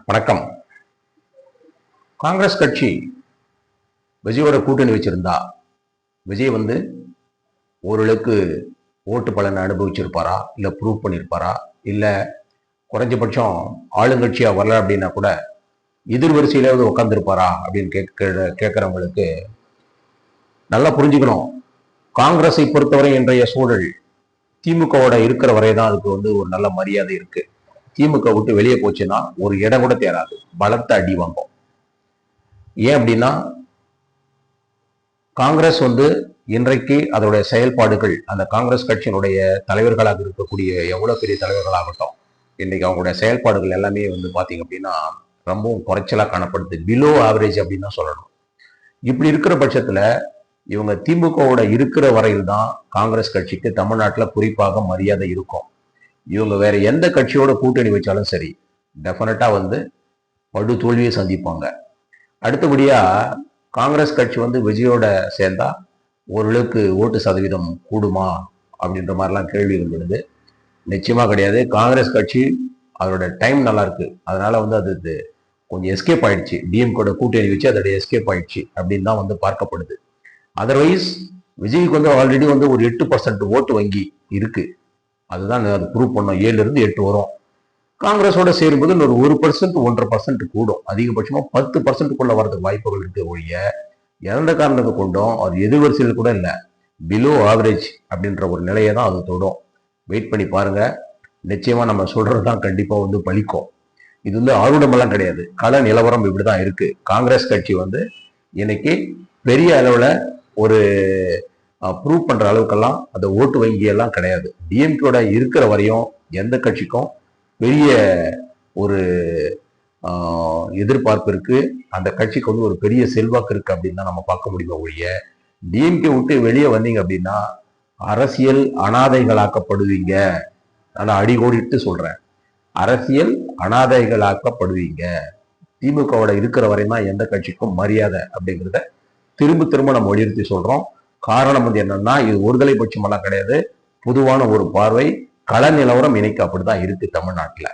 வணக்கம். காங்கிரஸ் கட்சி விஜயோட கூட்டணி வச்சிருந்தா விஜய் ஓரளவுக்கு ஓட்டு பலனை அனுபவிச்சிருப்பாரா, இல்ல ப்ரூவ் பண்ணிருப்பாரா, இல்ல குறைஞ்சபட்சம் ஆளுங்கட்சியா வரல அப்படின்னா கூட எதிர்வரிசையிலாவது உட்காந்துருப்பாரா அப்படின்னு கேட்கிறவங்களுக்கு நல்லா புரிஞ்சுக்கணும். காங்கிரஸை பொறுத்தவரை இன்றைய சூழல் திமுகவோட இருக்கிற வரைதான் அதுக்கு ஒரு நல்ல மரியாதை இருக்கு. திமுக விட்டு வெளியே போச்சுன்னா ஒரு இடம் கூட தேராது, பலத்த அடி வாங்கும். ஏன் அப்படின்னா காங்கிரஸ் இன்றைக்கு அதோடைய செயல்பாடுகள், அந்த காங்கிரஸ் கட்சியினுடைய தலைவர்களாக இருக்கக்கூடிய எவ்வளவு பெரிய தலைவர்களாகட்டும், இன்னைக்கு அவங்களுடைய செயல்பாடுகள் எல்லாமே பாத்தீங்க அப்படின்னா ரொம்பவும் குறைச்சலா காணப்படுது. பிலோ ஆவரேஜ் அப்படின்னு தான் சொல்லணும். இப்படி இருக்கிற பட்சத்துல இவங்க திமுகவோட இருக்கிற வரையில் தான் காங்கிரஸ் கட்சிக்கு தமிழ்நாட்டில் குறிப்பாக மரியாதை இருக்கும். இவங்க வேற எந்த கட்சியோட கூட்டணி வச்சாலும் சரி, டெஃபினட்டா படு தோல்வியை சந்திப்பாங்க. அடுத்தபடியா காங்கிரஸ் கட்சி விஜயோட சேர்ந்தா ஓரளவுக்கு ஓட்டு சதவீதம் கூடுமா அப்படின்ற மாதிரிலாம் கேள்விகள் வருது. நிச்சயமா கிடையாது. காங்கிரஸ் கட்சி அதோட டைம் நல்லா இருக்கு, அதனால அது கொஞ்சம் எஸ்கேப் ஆயிடுச்சு. டிஎம்கோட கூட்டணி வச்சு அதோட எஸ்கேப் ஆயிடுச்சு அப்படின்னு தான் பார்க்கப்படுது. அதர்வைஸ் விஜய்க்கு ஆல்ரெடி ஒரு 8% ஓட்டு வங்கி இருக்கு. அதுதான் அது ப்ரூவ் பண்ணோம். 7-8 வரும். காங்கிரஸோட சேரும்போது ஒரு 1%, 1.5% கூடும். அதிகபட்சமா 10%க்குள்ள வரதுக்கு வாய்ப்புகள் இருக்கு. ஒழிய இறந்த காரணத்தை கொண்டும் அது எதிர்வரிசையில் கூட இல்லை, பிலோ ஆவரேஜ் அப்படின்ற ஒரு நிலையை தான் அது தொடும். வெயிட் பண்ணி பாருங்க. நிச்சயமா நம்ம சொல்றதுதான் கண்டிப்பா பலிக்கும். இது ஆர்வமெல்லாம் கிடையாது. கள நிலவரம் இப்படிதான் இருக்கு. காங்கிரஸ் கட்சி இன்னைக்கு பெரிய அளவுல ஒரு ப்ரூவ் பண்ற அளவுக்கெல்லாம் அந்த ஓட்டு வங்கியெல்லாம் கிடையாது. டிஎம்கேட இருக்கிற வரையும் எந்த கட்சிக்கும் பெரிய ஒரு எதிர்பார்ப்பு இருக்கு. அந்த கட்சிக்கு ஒரு பெரிய செல்வாக்கு இருக்கு அப்படின்னு தான் நம்ம பார்க்க முடியுமா ஒழிய, டிஎம்கே விட்டு வெளியே வந்தீங்க அப்படின்னா அரசியல் அனாதைகளாக்கப்படுவீங்க. நான் அடிகோடிட்டு சொல்றேன், அரசியல் அனாதைகளாக்கப்படுவீங்க. திமுகவோட இருக்கிற வரையும் தான் எந்த கட்சிக்கும் மரியாதை அப்படிங்கிறத திரும்ப திரும்ப நம்ம வலியுறுத்தி சொல்றோம். காரணம் என்னன்னா, இது ஒருதலை பட்சமெல்லாம் கிடையாது. பொதுவான ஒரு பார்வை, கள நிலவரம் இன்னைக்கு அப்படிதான் இருக்கு தமிழ்நாட்டில்.